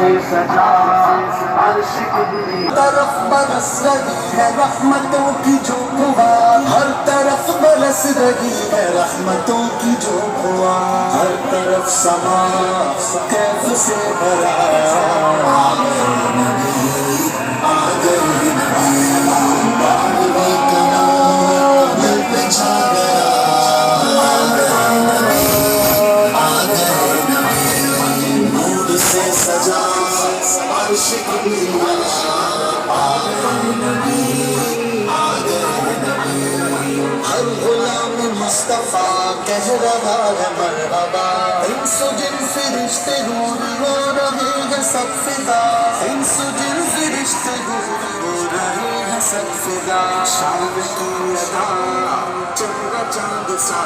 سے سجا عرش کبری، طرف برس رہی ہے رحمتوں کی جو فوار، ہر طرف برس رہی ہے رحمتوں کی جو فوار، ہر طرف سما کیف سے بھرا، آ گئے نبی، آ گئے نبی، باغ کنا دل پہ چھا گیا، آ گئے نبی، آ گئے نبی، نور سے سجا عرش کی، آ گئے نبی، آ گئے نبی، ہر غلام مصطفیٰ کہہ رہا ہے مرحبا، انس و جن فرشتے حور ہو رہے ہیں سب فدا، انس و جن فرشتے حور ہو رہے ہیں سب فدا، شان کی ادا چندہ چاند سا،